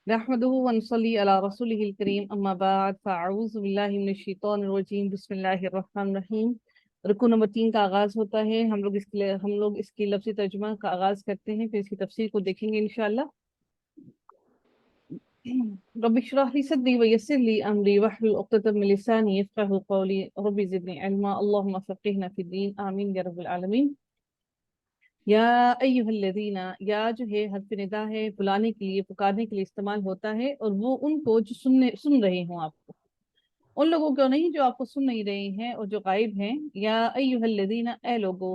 नहमदुहु व नसल्ली अला रसूलिहिल करीम अम्मा बाद फ़अऊज़ु बिल्लाहि मिनश शैतानिर रजीम बिस्मिल्लाहिर रहमानिर रहीम। रुकू नंबर 3 का आगाज होता है। हम लोग इसकी लफ्ज़ी तर्जुमा का आगाज करते हैं, फिर इसकी तफसीर को देखेंगे इंशाअल्लाह। रब्बि इश्रह ली सदरी व यस्सिर ली अमरी वहलुल उक़दतम मिन लिसानी यफ़क़हू क़ौली रब्बि ज़िदनी इल्मा अल्लाहुम्मा फ़क़िहना फ़िद्दीन आमीन या रब्बल आलमीन। या अय्युहल्लज़ीना, या जो है हर्फ निदा है, बुलाने के लिए, पुकारने के लिए इस्तेमाल होता है, और वो उनको जो सुन रहे हों आपको, उन लोगों को नहीं जो आपको सुन नहीं रहे हैं और जो गायब हैं। या अय्युहल्लज़ीना, ए लोगो,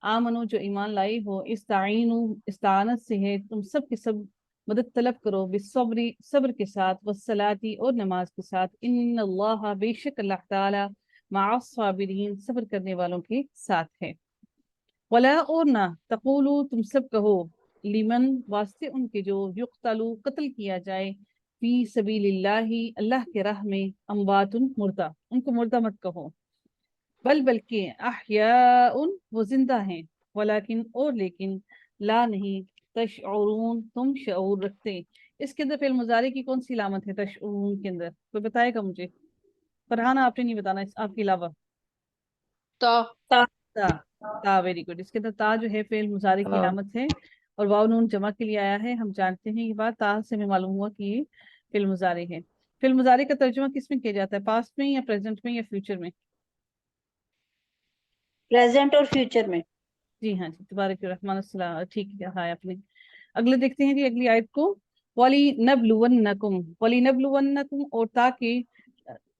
आमनो जो ईमान लाए हो, इस्ताईनु इस्तानत से है, तुम सब के सब मदद तलब करो, बिस्सब्री सब्र के साथ, वस्सलाती और नमाज के साथ, इन्नल्लाह बेशक अल्लाह ताला मअस साबिरीन सब्र करने वालों के साथ है। वला और ना तक़ूलू तुम सब कहो, लिमन वास्ते उनके जो युक्तलू कत्ल किया जाए, फी सबीलिल्लाहि अल्लाह के राह में, अम्वातुन मुर्दा, उनको मुर्दा मत कहो, बल्कि अहयाउन वो जिंदा हैं, वलाकिन और लेकिन, ला नहीं, तशऊरून तुम शऊर रखते। इसके अंदर फेल मुजारे की कौन सी लामत है तशऊरून के अंदर, कोई बताएगा मुझे? फरहाना आपने नहीं बताना आपके अलावा। तो ता ता ता वेरी गुड। इसके अंदर ता जो है फेल मुजारे की हाँ। लामत है, और वाव नून जमा के लिए आया है। हम जानते हैं ये बात, ता से हमें मालूम हुआ कि ये फेल मुजारे है। फेल मुजारे का तर्जुमा किस में किया जाता है, पास्ट में या प्रेजेंट में या फ्यूचर में? प्रेजेंट और फ्यूचर में। जी हाँ जी, तबारक रहमान अस्सलाम, ठीक कहा है आपने। अगले देखते हैं जी, अगली आयत को। वली नबलुवन्नकुम, वली नबलुवन्नकुम, और ताकि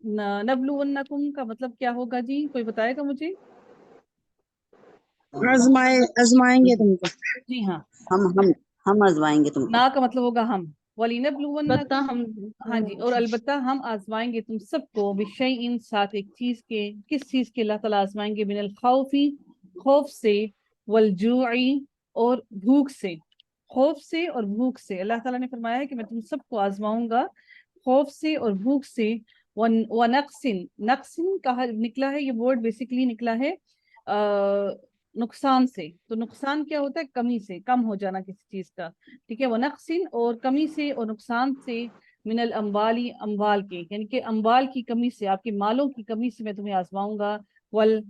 नबलुवन्नकुम का मतलब क्या होगा जी, कोई बताएगा मुझे? आजमाएंगे तुमको। जी हाँ, हम आजमाएंगे तुमको। ना का मतलब होगा हम, वली बता नबलुवन्नकुम। हम। हाँ जी, और अलबत्ता हम आजमाएंगे तुम सबको, बिशैइन साथ एक चीज के, किस चीज के? अल्लाह ताला आजमाएंगे, मिनल खौफी खौफ से, वल जुई और भूख से। खौफ से और भूख से अल्लाह ताला ने फरमाया है कि मैं तुम सबको आजमाऊंगा, खौफ से और भूख से। व नक्सिन, नक्सिन कहा निकला है, ये वर्ड बेसिकली निकला है नुकसान से। तो नुकसान क्या होता है? कमी से, कम हो जाना किसी चीज का। ठीक है, वनक्सिन और कमी से और नुकसान से, मिनल अम्बाली अम्बाल के, यानी कि अम्बाल की कमी से, आपके मालों की कमी से मैं तुम्हें आजमाऊंगा। वल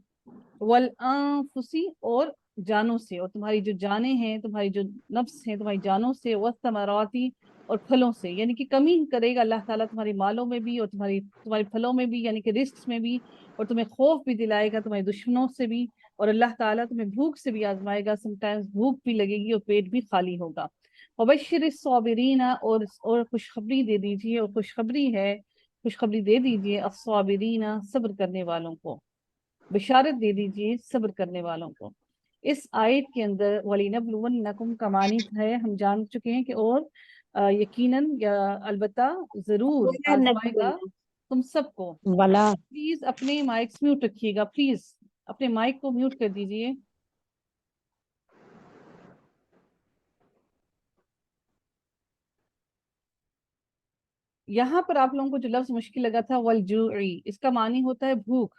वल अनफुसी और जानों से, और तुम्हारी जो जानें हैं, तुम्हारी जो नफ्स हैं, तुम्हारी जानों से, वस्तमराती और फलों से, यानी कि कमी करेगा अल्लाह ताला तुम्हारे मालों में भी और तुम्हारी तुम्हारे फलों में भी, यानी कि रिस्क में भी, और तुम्हें खौफ भी दिलाएगा तुम्हारे दुश्मनों से भी, और अल्लाह ताला तुम्हें भूख से भी आजमाएगा, समटाइम्स भूख भी लगेगी और पेट भी खाली होगा। वबश्शिर साबिरीना, और खुशखबरी दे दीजिए, और खुशखबरी है, खुशखबरी दे दीजिए अस्साबिरीना सब्र करने वालों को, बिशारत दे दीजिए सब्र करने वालों को। इस आयत के अंदर वलिनबलुवन्नकुम का मानी है, हम जान चुके हैं कि, और यकीनन या अलबत्ता जरूर आजमाएगा तुम सबको। वला प्लीज अपने माइक्स म्यूट रखिएगा, प्लीज अपने माइक को म्यूट कर दीजिए। यहाँ पर आप लोगों को जो लफ्ज मुश्किल लगा था वल जूई, इसका मानी होता है भूख।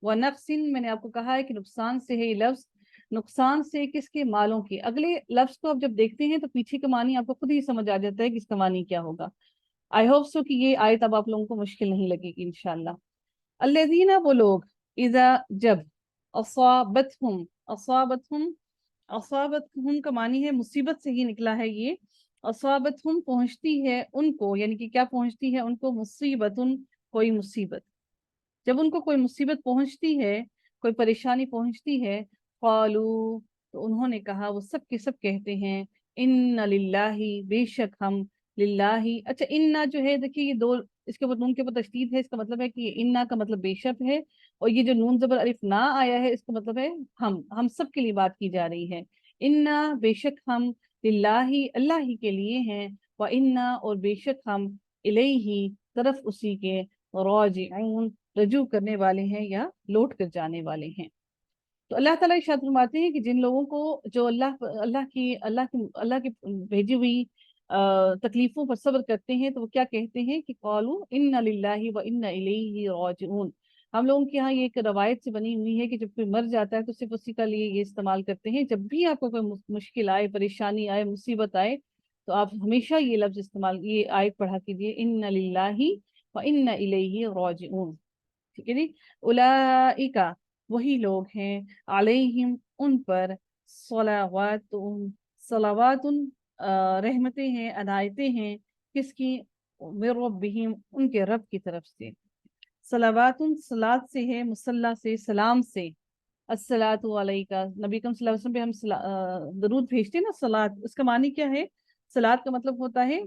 व नक्सिन, मैंने आपको कहा है कि नुकसान से है ये लफ्ज। नुकसान से किसके? मालों के। अगले लफ्ज को आप जब देखते हैं तो पीछे का मानी आपको खुद ही समझ आ जाता है कि इसका मानी क्या होगा। आई होप सो कि ये आयत अब आप लोगों को मुश्किल नहीं लगेगी इंशाल्लाह। अल्लज़ीना, वो लोग, इज़ा जब, असाबतहुम, असाबतहुम, असाबतहुम का मानी है मुसीबत से ही निकला है ये। असाबतहुम पहुंचती है उनको, यानी कि क्या पहुंचती है उनको? मुसीबतुन, कोई मुसीबत। जब उनको कोई मुसीबत पहुंचती है, कोई परेशानी पहुंचती है, क़ालू, तो उन्होंने कहा, वो सब के सब कहते हैं, इन्ना लिल्लाही, बेशक हम, लिल्लाही। अच्छा, इन्ना जो है देखिए, ये दो, इसके ऊपर नून के ऊपर तशदीद है, इसका मतलब है कि ये इन्ना का मतलब बेशक है, और ये जो नून जबर अलिफ ना आया है, इसका मतलब है हम सब के लिए बात की जा रही है। इन्ना बेशक हम, लिल्लाही अल्लाह ही के लिए हैं, व इन्ना और बेशक हम, इलैही तरफ उसी के, राजिऊन रजू करने वाले हैं या लौट कर जाने वाले हैं। तो अल्लाह ताला इरशाद फरमाते हैं कि जिन लोगों को जो अल्लाह की भेजी हुई तकलीफों पर सब्र करते हैं, तो वो क्या कहते हैं कि क़ालू इन्ना लिल्लाहि व इन्ना इलैहि राजिऊन। हम लोगों के यहाँ ये एक रवायत से बनी हुई है कि जब कोई मर जाता है तो सिर्फ उसी का लिए ये इस्तेमाल करते हैं, जब भी आपको कोई मुश्किल आए, परेशानी आए, मुसीबत आए, تو آپ ہمیشہ یہ لفظ استعمال، یہ آیت پڑھا کیجیے، اِنَّ لِلَّهِ وَإِنَّ إِلَيْهِ راجعون، ٹھیک ہے جی۔ اولئک وہی لوگ ہیں، علیہم ان پر، صلوات صلوات رحمتیں ہیں، عنایتیں ہیں، کس کی؟ من ربہم ان کے رب کی طرف سے۔ صلوات صلات سے ہے، مصلہ سے، سلام سے۔ الصلاۃ علیکہ، نبی کریم صلی اللہ علیہ وسلم پہ ہم درود بھیجتے ہیں نا، صلات، اس کا معنی کیا ہے؟ صلات کا مطلب ہوتا ہے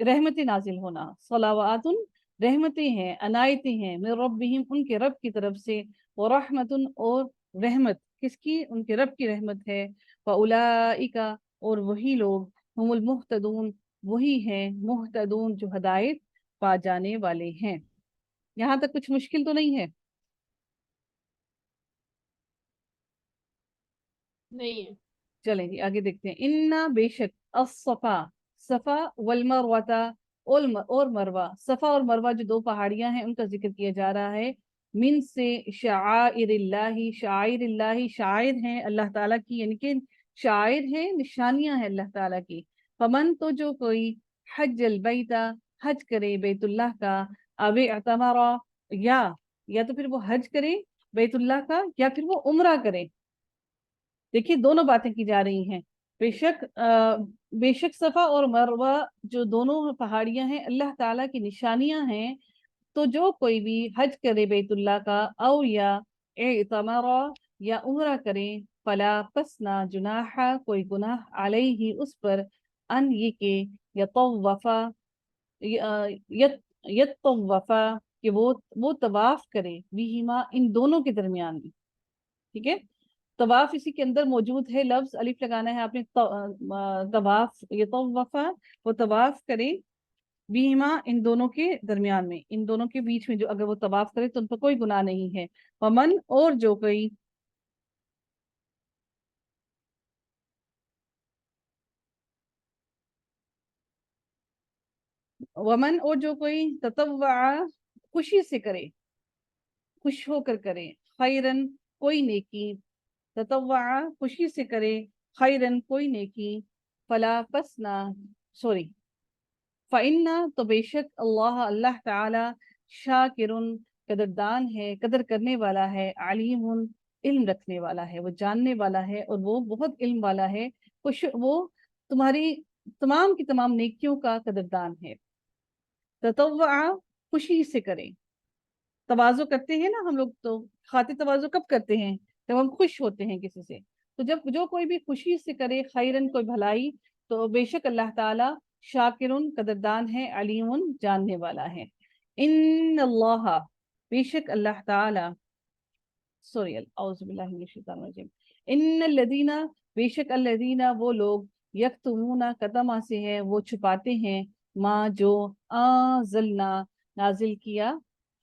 رحمت نازل ہونا۔ صلوات رحمتیں ہیں، عنایتیں ہیں، من ربہم ان کے رب کی طرف سے، ورحمت اور رحمت کس کی؟ ان کے رب کی رحمت ہے۔ فاولئک اور وہی لوگ، ہم المہتدون وہی ہیں مہتدون جو ہدایت پا جانے والے ہیں۔ یہاں تک کچھ مشکل تو نہیں ہے؟ نہیں ہے۔ چلیں جی آگے دیکھتے ہیں۔ انا بے شک، الصفا صفا، والمروہ اور مروہ، صفا اور مروہ جو دو پہاڑیاں ہیں ان کا ذکر کیا جا رہا ہے۔ من سے شعائر اللہ، شعائر اللہ شاعر ہیں اللہ تعالیٰ کی، یعنی کہ شاعر ہیں، نشانیاں ہیں اللہ تعالیٰ کی۔ فمن تو جو کوئی، حج البیت حج کرے بیت اللہ کا، او اعتمر یا تو پھر وہ حج کرے بیت اللہ کا، یا پھر وہ عمرہ کرے۔ دیکھیے دونوں باتیں کی جا رہی ہیں۔ بے شک صفا اور مروہ جو دونوں پہاڑیاں ہیں اللہ تعالیٰ کی نشانیاں ہیں، تو جو کوئی بھی حج کرے بیت اللہ کا، او یا اعتمر یا عمرہ کرے، فلا پس نہ جناح کوئی گناہ، علیہ اس پر، ان یہ کہ یطوفا یطوفا کہ وہ طواف کرے، بہما ان دونوں کے درمیان میں، ٹھیک ہے۔ طواف اسی کے اندر موجود ہے، لفظ الف لگانا ہے آپ نے، طواف یطوفا وہ طواف کرے، بیما ان دونوں کے درمیان میں، ان دونوں کے بیچ میں، جو اگر وہ طواف کرے تو ان پر کوئی گناہ نہیں ہے۔ ومن اور جو کوئی، ومن اور جو کوئی، تطوع خوشی سے کرے، خوش ہو کر کرے، خیرن کوئی نیکی، تطوع خوشی سے کرے، خیرن کوئی نیکی، فلا پسنا سوری فَإِنَّ تو بے شک، اللہ تعالی، شاکرن قدردان ہے، قدر کرنے والا ہے، علیم علم رکھنے والا ہے، وہ جاننے والا ہے اور وہ بہت علم والا ہے، وہ تمہاری تمام کی تمام نیکیوں کا قدردان ہے۔ تطوع خوشی سے کریں، تواضع کرتے ہیں نا ہم لوگ، تو خاطر تواضع کب کرتے ہیں؟ جب ہم خوش ہوتے ہیں کسی سے، تو جب جو کوئی بھی خوشی سے کرے، خیرن کوئی بھلائی، تو بے شک اللہ تعالی شاکرن قدردان ہے، علیم جاننے والا ہے۔ ان اللہ بے شک اللہ تعالی، سوری اعوذ باللہ من الشیطان الرجیم، ان الذین بے شک الذین وہ لوگ، یکتمون قدمہ سے ہے وہ چھپاتے ہیں، ما جو انزلنا نازل کیا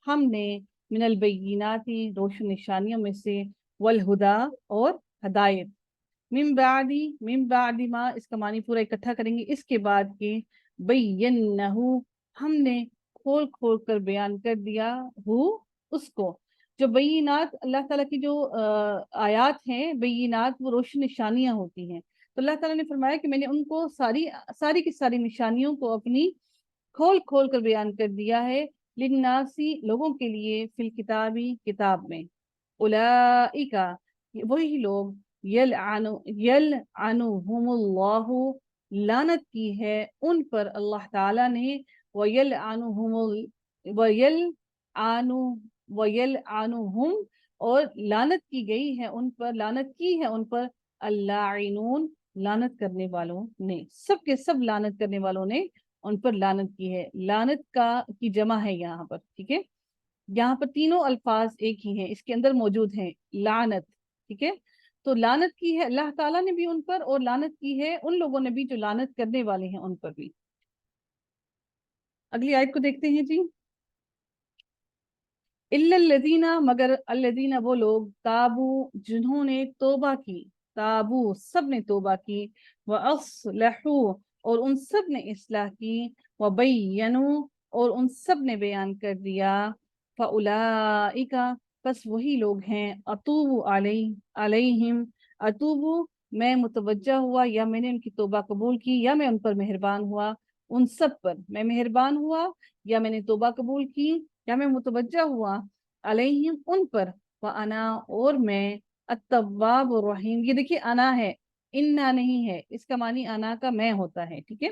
ہم نے، من البینات روشن نشانیوں میں سے، والہدا اور ہدایت، من بعد ما اس کا معنی پورا اکٹھا کریں گے، اس کے بعد کے، بینہ ہم نے کھول کھول کر بیان کر دیا ہو اس کو۔ جو بینات اللہ تعالیٰ کی جو آیات ہیں، بینات وہ روشن نشانیاں ہوتی ہیں، تو اللہ تعالیٰ نے فرمایا کہ میں نے ان کو ساری کی ساری نشانیوں کو اپنی کھول کھول کر بیان کر دیا ہے، للناسی لوگوں کے لیے، فی الکتابی کتاب میں، اولئک وہی لوگ، یلعنہم اللہ لعنت کی ہے ان پر اللہ تعالیٰ نے، ویلعنہم اور لعنت کی گئی ہے ان پر، لعنت کی ہے ان پر، اللاعنون لعنت کرنے والوں نے، سب کے سب لعنت کرنے والوں نے ان پر لعنت کی ہے۔ لعنت کی جمع ہے یہاں پر، ٹھیک ہے، یہاں پر تینوں الفاظ ایک ہی ہیں، اس کے اندر موجود ہیں لعنت، ٹھیک ہے، تو لعنت کی ہے اللہ تعالیٰ نے بھی ان پر، اور لعنت کی ہے ان لوگوں نے بھی جو لعنت کرنے والے ہیں ان پر بھی۔ اگلی آیت کو دیکھتے ہیں جی۔ الا الذین مگر الذین وہ لوگ، تابو جنہوں نے توبہ کی، تابو سب نے توبہ کی، واصلحوا اور ان سب نے اصلاح کی، وبینوا اور ان سب نے بیان کر دیا، فاولئک پس وہی لوگ ہیں، اتوب علیہم اتوب मैं मुतवज्जा हुआ या मैंने उनकी तौबा कबूल की या मैं उन पर मेहरबान हुआ, उन सब पर मैं मेहरबान हुआ या मैंने तौबा कबूल की या मैं मुतवज्जा हुआ, अलैहिम उन पर, व अना और मैं, अत्तव्वाब रहीम। ये देखिए अना है, इन्ना नहीं है, इसका मानी अना का मैं होता है, ठीक है।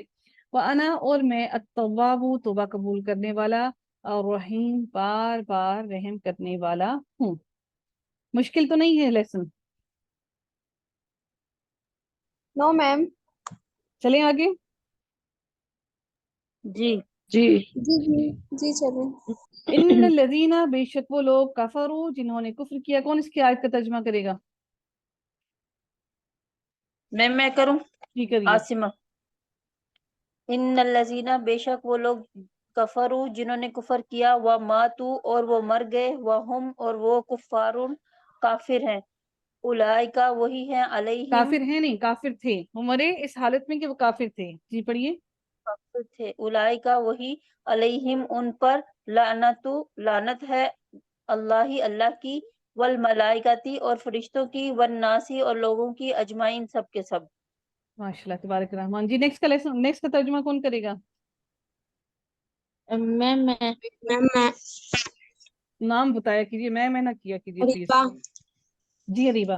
व अना और मैं, अत्तव्वाबु तौबा कबूल करने वाला, और रहीम बार बार रहम करने वाला हूँ। मुश्किल तो नहीं है लेसन? No ma'am. चलें आगे। जी जी जी जी चलें। इन लजीना बेशक वो लोग, कफरू जिन्होंने कुफ्र किया। कौन इसकी आयत का तर्जुमा करेगा? मैं करूं? जी करिए। आसिमा। इन्नल्लज़ीना बेशक वो लोग, कफरू जिन्होंने कुफर किया, व मातू और वो मर गए, व हुम और वो कुफारुन काफिर हैं, उलाइका वही हैं, अलैहिम काफिर हैं नहीं, काफिर थे, वो मरे इस हालत में कि वो काफिर थे। जी पढ़िए। काफिर थे, उलाइका वही, अलैहिम उन पर, लानतु लानत है, अल्लाही अल्लाह की, वल मलाइकती और फरिश्तों की, वन नासी और लोगों की, अजमाइन सब के सब। माशाल्लाह तबारक रहमान। जी नेक्स्ट का लेसन, नेक्स्ट का तर्जुमा कौन करेगा? मैं मैं नाम बताया कीजिए, मैं ना किया कीजिए प्लीज। अरीबा जी अरीबा।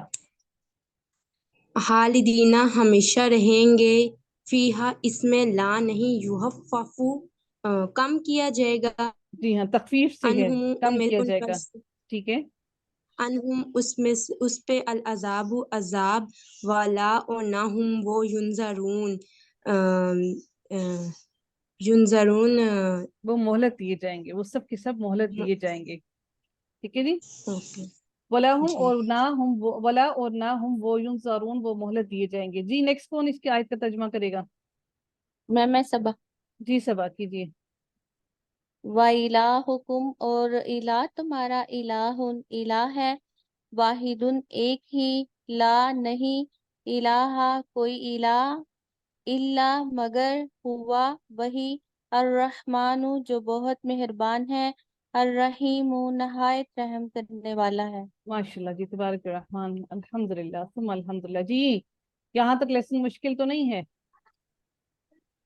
खालिदीना हमेशा रहेंगे, फीहा इसमें ला नहीं, युहफ़्फ़फ़ु कम किया जाएगा, जी हाँ, तखफीफ से है, अनहुम कम किया उन पर जाएगा, ठीक है। अनहुम उसमें उस पे अल अजाबु अजाब वाला, और ना हम वो युनजरून युनजरून वो मोहलत दिए जाएंगे, वो सब के सब मोहलत दिए जाएंगे, ठीक है जी। ओके वला हम जी। और ना हम वो, वला और ना हम वो युनज़रून वो मोहलत दिए जाएंगे। जी नेक्स्ट कौन इसकी आयत का तर्जुमा करेगा? मैं सबा। जी सबा कीजिए। व इलाहुकुम और इला तुम्हारा, इलाहुन इला है, वाहिदुन एक ही, ला नहीं, इलाहा कोई इला, इल्ला मगर, हुआ वही, अर्रहमानु जो बहुत मेहरबान है, अर्रहीमु नहायत रहम करने वाला है। माशाल्लाह जी, तबारक रहमान, अल्हम्दुलिल्लाह सुम्मा अल्हम्दुलिल्लाह। जी यहाँ तक लेसन मुश्किल तो नहीं है?